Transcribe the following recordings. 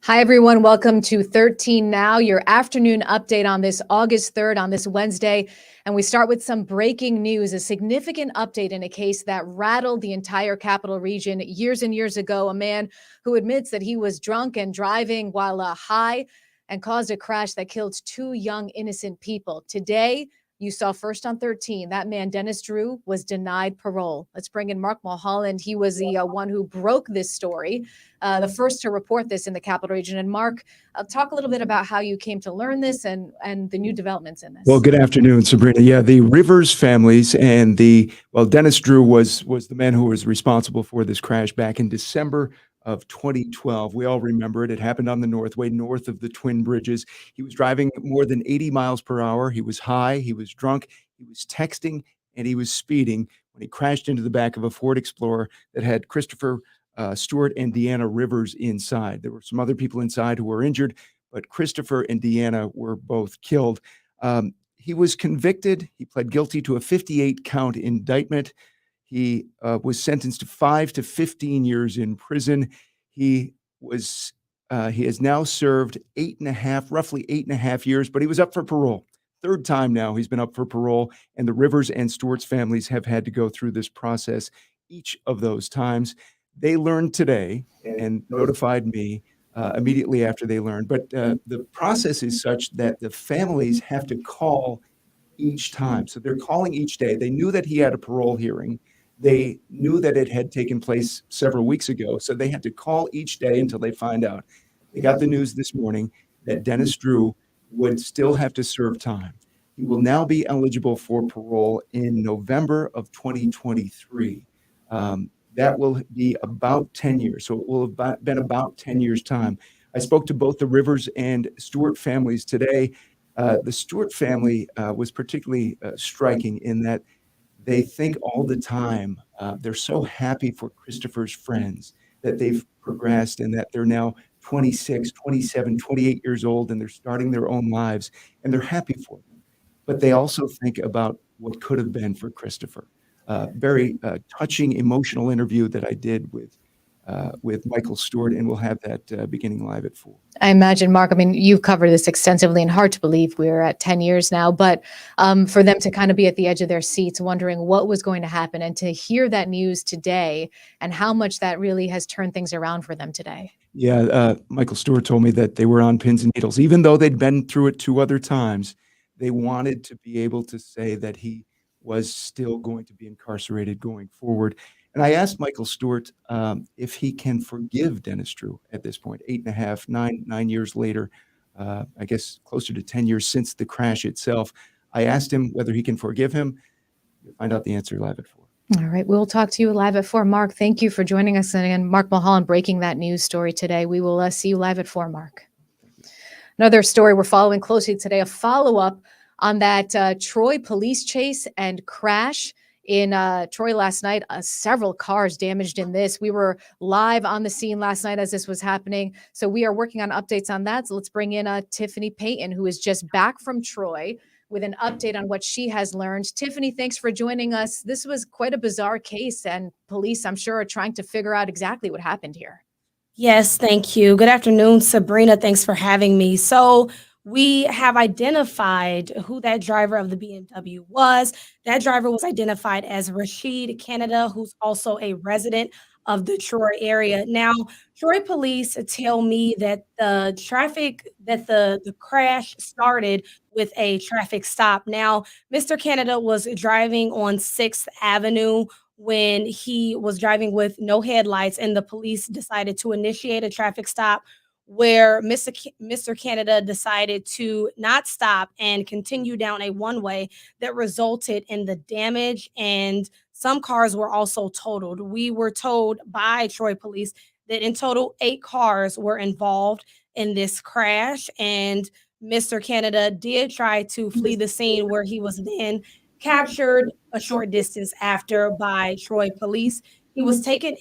Hi, everyone. Welcome to 13 Now, your afternoon update on this August 3rd, on this Wednesday. And we start with some breaking news, a significant update in a case that rattled the entire capital region years and years ago. A man who admits that he was drunk and driving while high and caused a crash that killed two young innocent people. Today, you saw first on 13, that man, Dennis Drew, was denied parole. Let's bring in Mark Mulholland. He was the one who broke this story, the first to report this in the capital region. And Mark, talk a little bit about how you came to learn this and the new developments in this. Well, good afternoon, Sabrina. Yeah, the Rivers families and Dennis Drew was the man who was responsible for this crash back in December of 2012. We all remember it. It happened on the Northway, north of the Twin Bridges. He was driving more than 80 miles per hour. He was high, he was drunk, he was texting, and he was speeding when he crashed into the back of a Ford Explorer that had Christopher Stewart and Deanna Rivers inside. There were some other people inside who were injured, but Christopher and Deanna were both killed. He was convicted. He pled guilty to a 58-count indictment. He was sentenced to 5 to 15 years in prison. He has now served roughly 8.5 years, but he was up for parole. Third time now he's been up for parole, and the Rivers and Stewart's families have had to go through this process each of those times. They learned today and notified me immediately after they learned. But the process is such that the families have to call each time. So they're calling each day. They knew that he had a parole hearing. They knew that it had taken place several weeks ago. So they had to call each day until they find out. They got the news this morning that Dennis Drew would still have to serve time. He will now be eligible for parole in November of 2023. That will be about 10 years. So it will have been about 10 years' time. I spoke to both the Rivers and Stewart families today. The Stewart family was particularly striking in that they think all the time, they're so happy for Christopher's friends that they've progressed and that they're now 26, 27, 28 years old, and they're starting their own lives, and they're happy for them. But they also think about what could have been for Christopher. Very touching, emotional interview that I did with Michael Stewart, and we'll have that beginning live at 4. I imagine, Mark, I mean, you've covered this extensively and hard to believe we're at 10 years now, but for them to kind of be at the edge of their seats, wondering what was going to happen, and to hear that news today and how much that really has turned things around for them today. Yeah, Michael Stewart told me that they were on pins and needles. Even though they'd been through it 2 other times, they wanted to be able to say that he was still going to be incarcerated going forward. And I asked Michael Stewart if he can forgive Dennis Drew at this point, 8.5, 9 years later, I guess closer to 10 years since the crash itself. I asked him whether he can forgive him. You'll find out the answer live at 4. All right, we'll talk to you live at 4. Mark, thank you for joining us. And Mark Mulholland breaking that news story today. We will see you live at 4, Mark. Another story we're following closely today, a follow-up on that Troy police chase and crash in Troy last night. Several cars damaged in this. We were live on the scene last night as this was happening. So we are working on updates on that. So let's bring in Tiffany Payton, who is just back from Troy with an update on what she has learned. Tiffany, thanks for joining us. This was quite a bizarre case, and police, I'm sure, are trying to figure out exactly what happened here. Yes, thank you. Good afternoon, Sabrina. Thanks for having me. So we have identified who that driver of the BMW was. That driver was identified as Rashid Canada, who's also a resident of the Troy area. Now, Troy police tell me that the crash started with a traffic stop. Now, Mr. Canada was driving on 6th Avenue when he was driving with no headlights, and the police decided to initiate a traffic stop where Mr. Canada decided to not stop and continue down a one-way that resulted in the damage, and some cars were also totaled. We were told by Troy police that in total 8 cars were involved in this crash, and Mr. Canada did try to flee the scene, where he was then captured a short distance after by Troy police. He was taken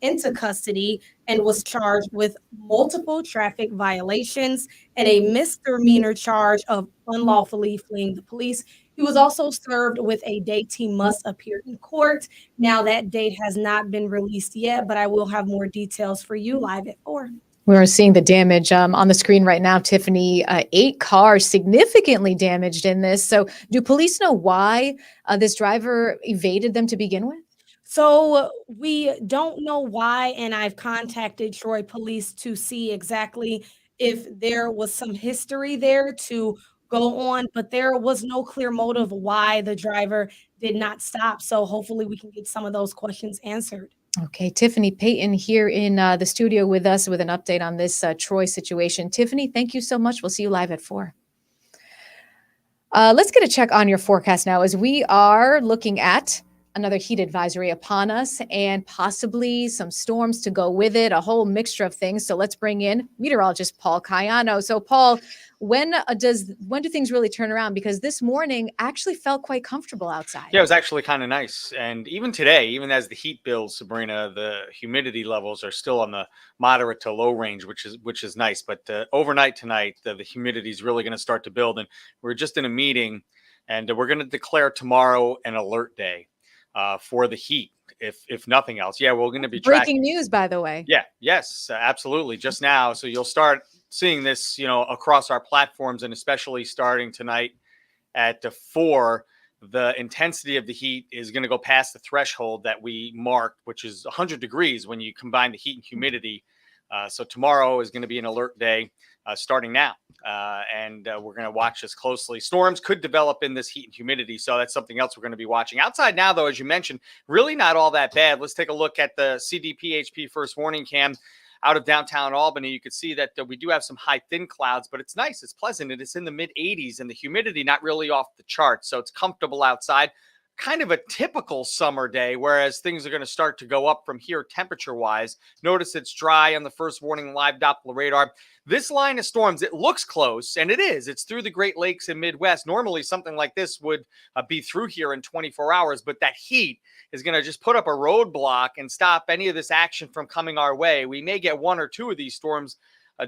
into custody and was charged with multiple traffic violations and a misdemeanor charge of unlawfully fleeing the police. He was also served with a date he must appear in court. Now, that date has not been released yet, but I will have more details for you live at 4. We're seeing the damage on the screen right now, Tiffany. 8 cars significantly damaged in this. So, do police know why this driver evaded them to begin with? So we don't know why, and I've contacted Troy Police to see exactly if there was some history there to go on, but there was no clear motive why the driver did not stop. So hopefully we can get some of those questions answered. Okay, Tiffany Payton here in the studio with us with an update on this Troy situation. Tiffany, thank you so much. We'll see you live at 4. Let's get a check on your forecast now as we are looking at another heat advisory upon us and possibly some storms to go with it, a whole mixture of things. So let's bring in meteorologist Paul Cayano. So Paul, when do things really turn around? Because this morning actually felt quite comfortable outside. Yeah, it was actually kind of nice. And even today, even as the heat builds, Sabrina, the humidity levels are still on the moderate to low range, which is nice. But overnight tonight, the humidity is really going to start to build. And we're just in a meeting, and we're going to declare tomorrow an alert day for the heat, if nothing else. Yeah, we're going to be tracking. Breaking news, by the way. Yeah, yes, absolutely. Just now. So you'll start seeing this, across our platforms, and especially starting tonight at 4, the intensity of the heat is going to go past the threshold that we marked, which is 100 degrees when you combine the heat and humidity. So tomorrow is going to be an alert day starting now. And we're going to watch this closely. Storms could develop in this heat and humidity. So that's something else we're going to be watching. Outside now, though, as you mentioned, really not all that bad. Let's take a look at the CDPHP first warning cam out of downtown Albany. You can see that we do have some high thin clouds, but it's nice. It's pleasant. And it's in the mid 80s, and the humidity not really off the charts. So it's comfortable outside. Kind of a typical summer day, whereas things are going to start to go up from here temperature wise. Notice it's dry on the first warning live Doppler radar. This line of storms, it looks close, and it is. It's through the Great Lakes and Midwest. Normally something like this would be through here in 24 hours, but that heat is going to just put up a roadblock and stop any of this action from coming our way. We may get 1 or 2 of these storms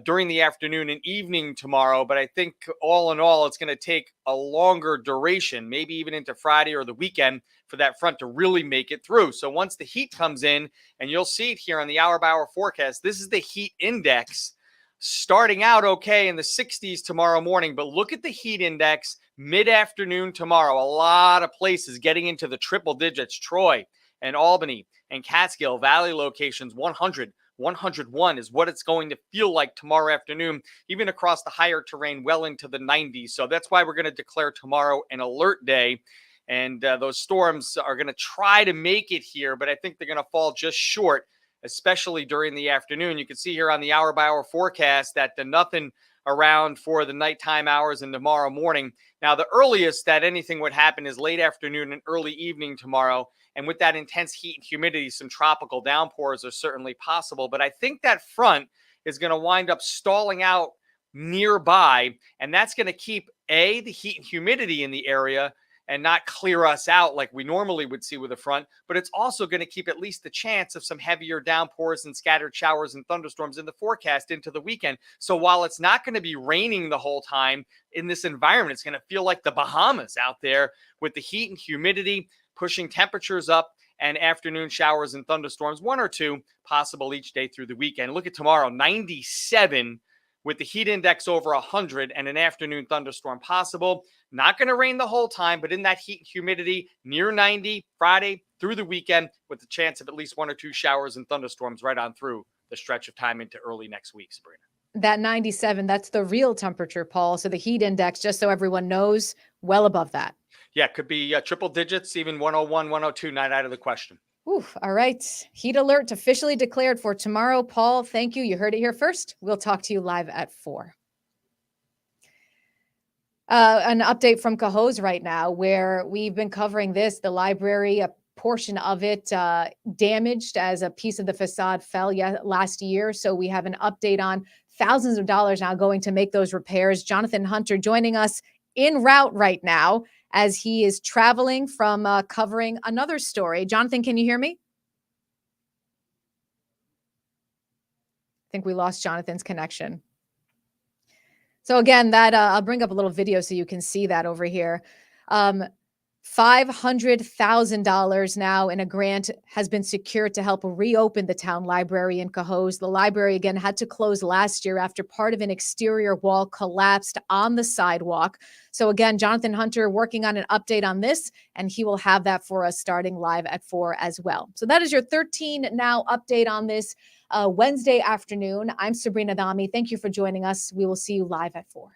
during the afternoon and evening tomorrow, but I think all in all, it's going to take a longer duration, maybe even into Friday or the weekend, for that front to really make it through. So once the heat comes in, and you'll see it here on the hour-by-hour forecast, this is the heat index starting out okay in the 60s tomorrow morning, but look at the heat index mid-afternoon tomorrow. A lot of places getting into the triple digits. Troy and Albany and Catskill Valley locations, 100. 101 is what it's going to feel like tomorrow afternoon, even across the higher terrain, well into the 90s. So that's why we're going to declare tomorrow an alert day. And those storms are going to try to make it here, but I think they're going to fall just short, especially during the afternoon. You can see here on the hour-by-hour forecast that nothing around for the nighttime hours and tomorrow morning. Now, the earliest that anything would happen is late afternoon and early evening tomorrow. And with that intense heat and humidity, some tropical downpours are certainly possible. But I think that front is going to wind up stalling out nearby. And that's going to keep, the heat and humidity in the area and not clear us out like we normally would see with a front. But it's also going to keep at least the chance of some heavier downpours and scattered showers and thunderstorms in the forecast into the weekend. So while it's not going to be raining the whole time in this environment, it's going to feel like the Bahamas out there with the heat and humidity pushing temperatures up, and afternoon showers and thunderstorms, 1 or 2 possible each day through the weekend. Look at tomorrow, 97 with the heat index over 100 and an afternoon thunderstorm possible. Not going to rain the whole time, but in that heat and humidity, near 90 Friday through the weekend, with the chance of at least 1 or 2 showers and thunderstorms right on through the stretch of time into early next week, Sabrina. That 97, that's the real temperature, Paul. So the heat index, just so everyone knows, well above that. Yeah, it could be triple digits, even 101, 102, not out of the question. Oof, all right. Heat alert officially declared for tomorrow. Paul, thank you. You heard it here first. We'll talk to you live at 4. An update from Cohoes right now, where we've been covering this, the library, a portion of it damaged as a piece of the facade fell last year. So we have an update on thousands of dollars now going to make those repairs. Jonathan Hunter joining us en route right now as he is traveling from covering another story. Jonathan, can you hear me? I think we lost Jonathan's connection. So again, that I'll bring up a little video so you can see that over here. $500,000 now in a grant has been secured to help reopen the town library in Cohoes. The library, again, had to close last year after part of an exterior wall collapsed on the sidewalk. So again, Jonathan Hunter working on an update on this, and he will have that for us starting live at 4 as well. So that is your 13 Now update on this Wednesday afternoon. I'm Sabrina Dami. Thank you for joining us. We will see you live at 4.